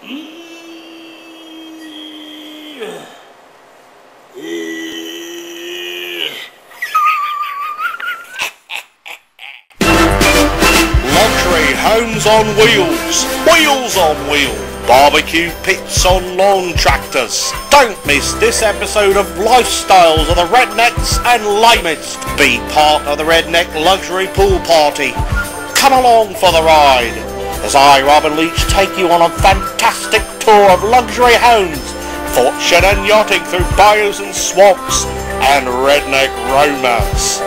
Luxury homes on wheels, wheels on wheels, barbecue pits on lawn tractors. Don't miss this episode of Lifestyles of the Rednecks and Lamest. Be part of the Redneck Luxury Pool Party. Come along for the ride as I, Robin Leach, take you on a fantastic tour of luxury homes, fortune and yachting through bayous and swamps, and redneck romance.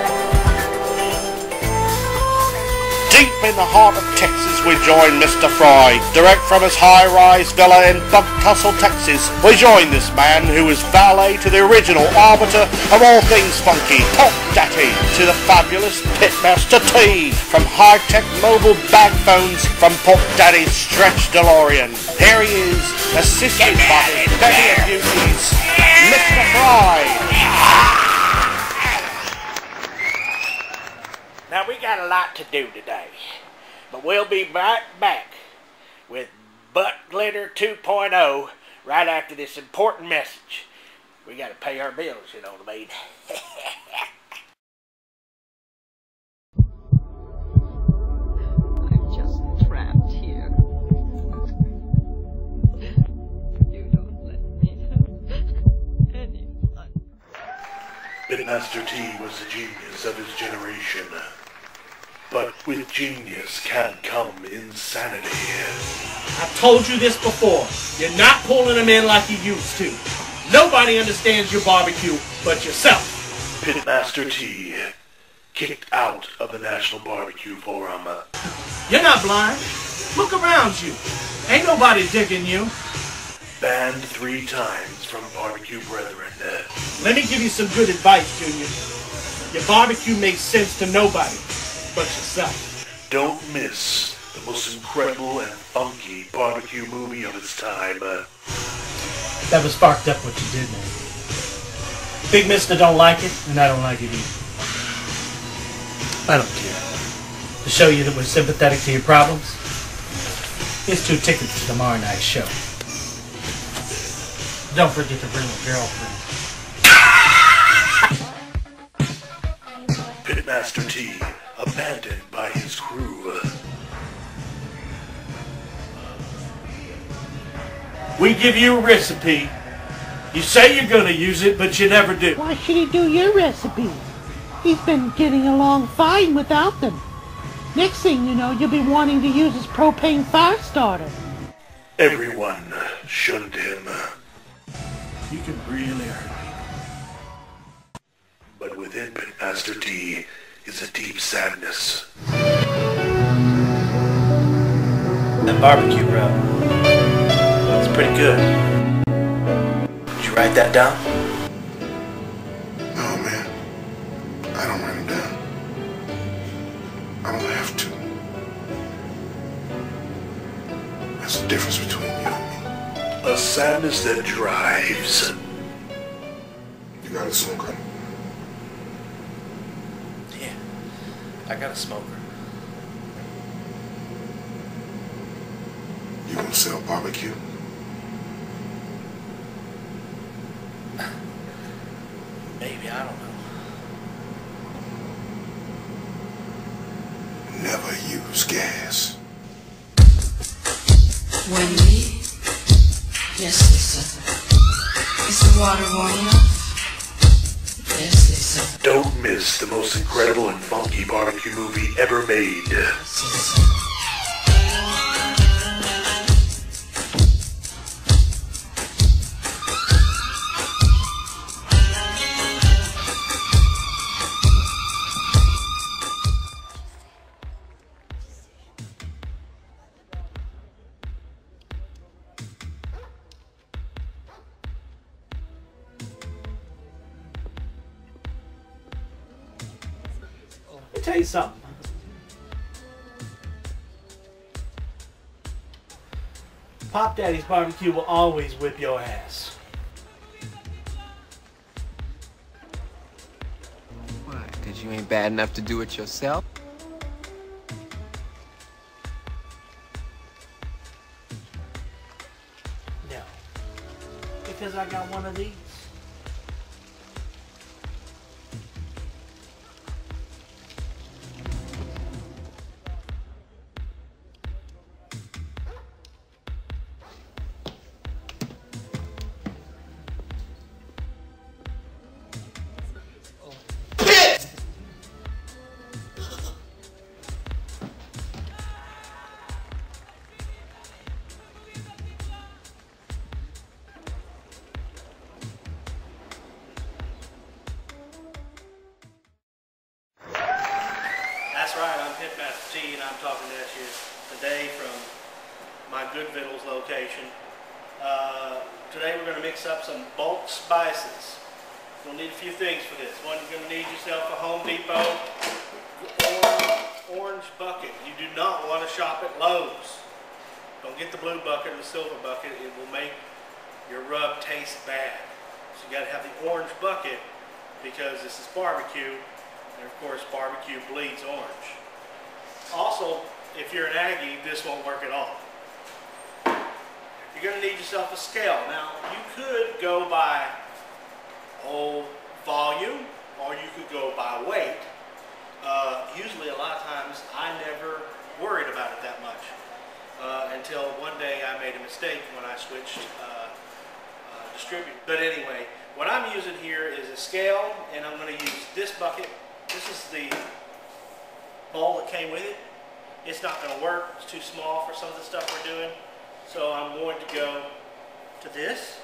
Deep in the heart of Texas we join Mr. Fry. Direct from his high-rise villa in Bump Tussle, Texas, we join this man who is valet to the original arbiter of all things funky, Pop Daddy, to the fabulous Pitmaster T, from high-tech mobile bag phones from Pop Daddy's stretch DeLorean. Here he is, assisted by his bevy of beauties, Mr. Fry. Now, we got a lot to do today, but we'll be right back with Butt Glitter 2.0 right after this important message. We got to pay our bills, you know what I mean? I'm just trapped here. You don't let me have any fun. Pitmaster T was the genius of his generation. But with genius can come insanity. I've told you this before. You're not pulling them in like you used to. Nobody understands your barbecue but yourself. Pitmaster T, kicked out of the National Barbecue Forum. You're not blind. Look around you. Ain't nobody digging you. Banned 3 times from Barbecue Brethren. Let me give you some good advice, Junior. Your barbecue makes sense to nobody but yourself. Don't miss the most incredible and funky barbecue movie of its time. That was sparked up what you did, man. Big Mister don't like it, and I don't like it either. I don't care. To show you that we're sympathetic to your problems, here's 2 tickets to tomorrow night's show. Don't forget to bring a girlfriend. Pitmaster T, abandoned by his crew. We give you a recipe. You say you're going to use it, but you never do. Why should he do your recipes? He's been getting along fine without them. Next thing you know, you'll be wanting to use his propane fire starter. Everyone shunned him. You can really hurt me. But within Pitmaster T is a deep sadness. That barbecue rub, it's pretty good. Did you write that down? No, man. I don't write them down. I don't have to. That's the difference between you and me. A sadness that drives. You got a smoker? Yeah, I got a smoker. You gonna sell barbecue? Maybe, I don't know. Never use gas. Wendy? Yes, Lisa. Is the water warm enough? Yes, Lisa. Don't miss the most incredible and funky barbecue movie ever made. Yes, Lisa. Let me tell you something. Pop Daddy's barbecue will always whip your ass. Why? Because you ain't bad enough to do it yourself? because I got one of these. That's right, I'm Pitmaster T, and I'm talking to you today from my Good Vittles location. Today we're going to mix up some bulk spices. You'll need a few things for this. One, you're going to need yourself a Home Depot orange bucket. You do not want to shop at Lowe's. Don't get the blue bucket or the silver bucket. It will make your rub taste bad. So you got to have the orange bucket because this is barbecue. And of course, barbecue bleeds orange. Also, if you're an Aggie, this won't work at all. You're going to need yourself a scale. Now, you could go by volume, or you could go by weight. Usually, a lot of times, I never worried about it that much until one day I made a mistake when I switched distributor. But anyway, what I'm using here is a scale, and I'm going to use this bucket. This is the bowl that came with it. It's not going to work. It's too small for some of the stuff we're doing. So I'm going to go to this.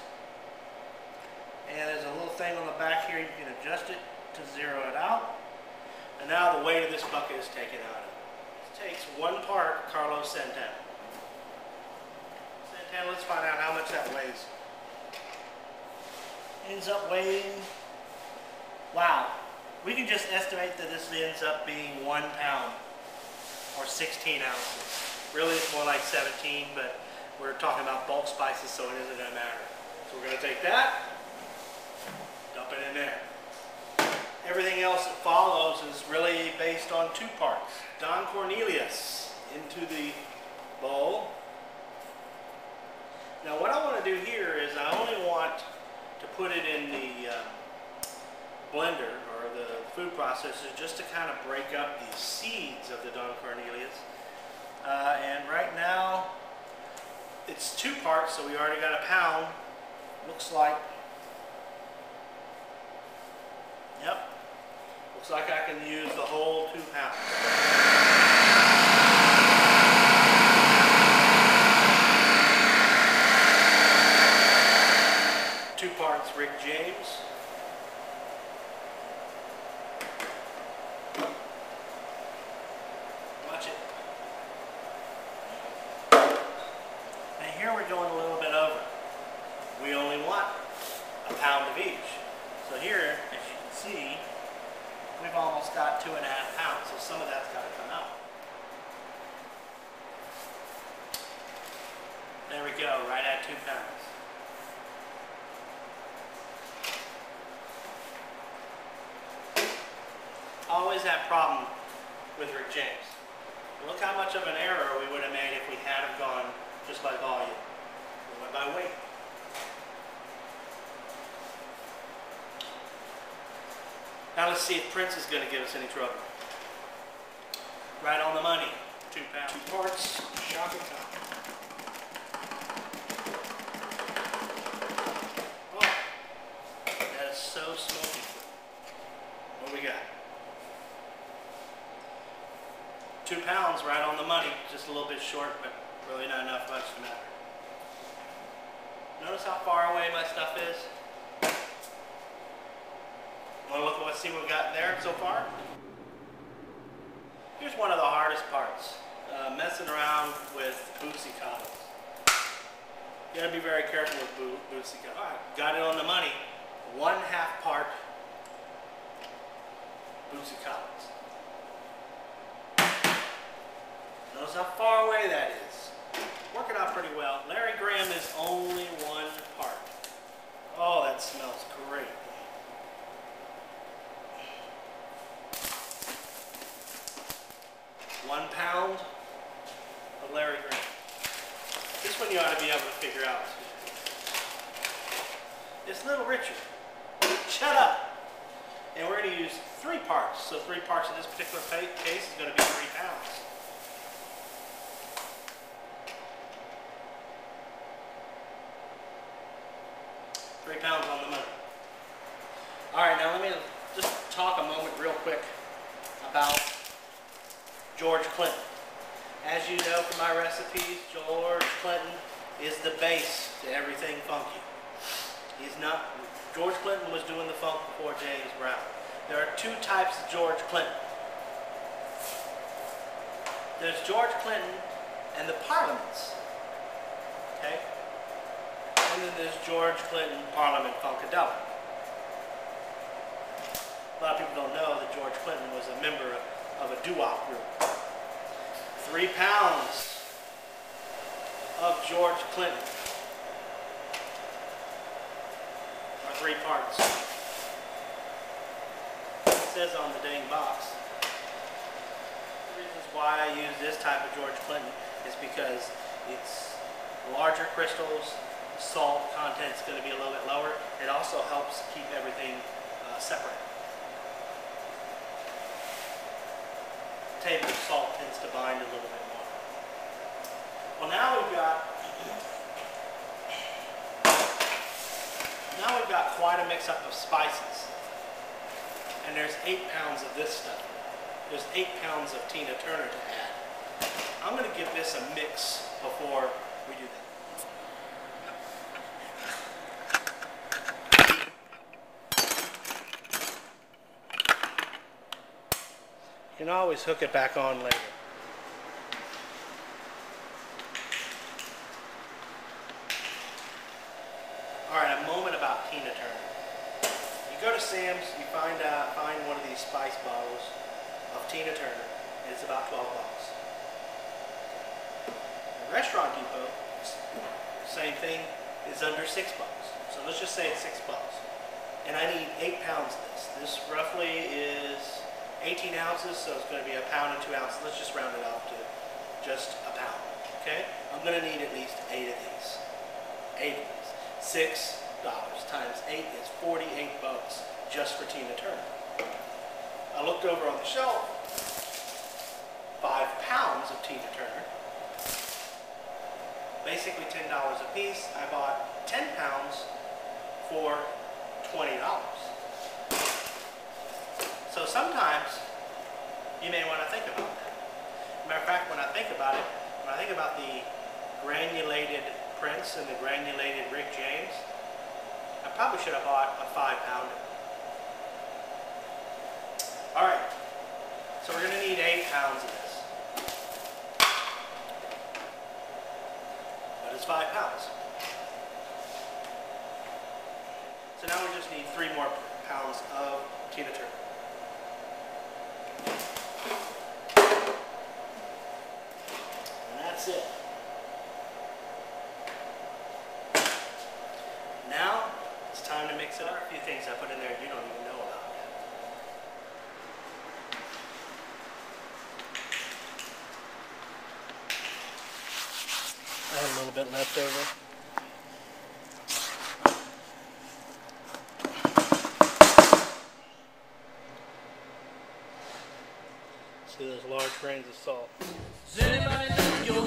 And there's a little thing on the back here. You can adjust it to zero it out. And now the weight of this bucket is taken out of it. It takes 1 part Carlos Santana. Santana, let's find out how much that weighs. Ends up weighing, wow. We can just estimate that this ends up being 1 pound or 16 ounces. Really, it's more like 17, but we're talking about bulk spices, so it isn't going to matter. So we're going to take that, dump it in there. Everything else that follows is really based on 2 parts. Don Cornelius into the bowl. Now, what I want to do here is I only want to put it in the blender or the food processor just to kind of break up the seeds of the Don Cornelius. And right now it's 2 parts, so we already got 1 pound. Looks like, yep, looks like I can use the whole 2 pounds. 2 parts Rick James. Watch it. And here we're going a little bit over. We only want 1 pound of each. So here, as you can see, we've almost got 2.5 pounds. So some of that's got to come out. There we go, right at 2 pounds. I always have a problem with Rick James. Look how much of an error we would have made if we had have gone just by volume. We went by weight. Now let's see if Prince is going to give us any trouble. Right on the money. 2 pounds. 2 parts. Shock and top. Oh, that is so smoky. What do we got? 2 pounds, right on the money. Just a little bit short, but really not enough much to matter. Notice how far away my stuff is? Want to look at see what we got there so far? Here's one of the hardest parts. Messing around with bootsy cottons. You gotta be very careful with bootsy cottons. Alright, got it on the money. 1/2 part bootsy cottons. Notice how far away that is. Working out pretty well. Larry Graham is only 1 part. Oh, that smells great. £1 pound of Larry Graham. This one you ought to be able to figure out. It's Little Richard. Shut up. And we're going to use 3 parts. So 3 parts in this particular case is going to be 3 pounds. £3 on the money. Alright, now let me just talk a moment real quick about George Clinton. As you know from my recipes, George Clinton is the base to everything funky. George Clinton was doing the funk before James Brown. There are 2 types of George Clinton. There's George Clinton and the Parliaments. Okay? And then there's George Clinton Parliament Funkadelic. A lot of people don't know that George Clinton was a member of a doo-wop group. 3 pounds of George Clinton. Or 3 parts. It says on the dang box. The reasons why I use this type of George Clinton is because it's larger crystals, salt content is going to be a little bit lower. It also helps keep everything separate. Table salt tends to bind a little bit more. Well, now we've got quite a mix-up of spices. And there's 8 pounds of this stuff. There's 8 pounds of Tina Turner to add. I'm going to give this a mix before we do that. You can always hook it back on later. Alright, a moment about Tina Turner. You go to Sam's, you find one of these spice bottles of Tina Turner, and it's about $12. The Restaurant Depot, same thing, is under $6. So let's just say it's $6. And I need 8 pounds of this. This roughly is 18 ounces, so it's going to be 1 pound and 2 ounces. Let's just round it off to just a pound. Okay? I'm going to need at least 8 of these. 8 of these. $6 times 8 is 48 bucks just for Tina Turner. I looked over on the shelf. 5 pounds of Tina Turner. Basically $10 a piece. I bought 10 pounds for $20. So sometimes you may want to think about that. Matter of fact, when I think about it, when I think about the granulated Prince and the granulated Rick James, I probably should have bought a 5-pounder. Alright, so we're going to need 8 pounds of this. But it's 5 pounds. So now we just need 3 more pounds of Tina Turner. And that's it. Now, it's time to mix it up. A few things I put in there you don't even know about yet. I have a little bit left over. See those large grains of salt. Does anybody know your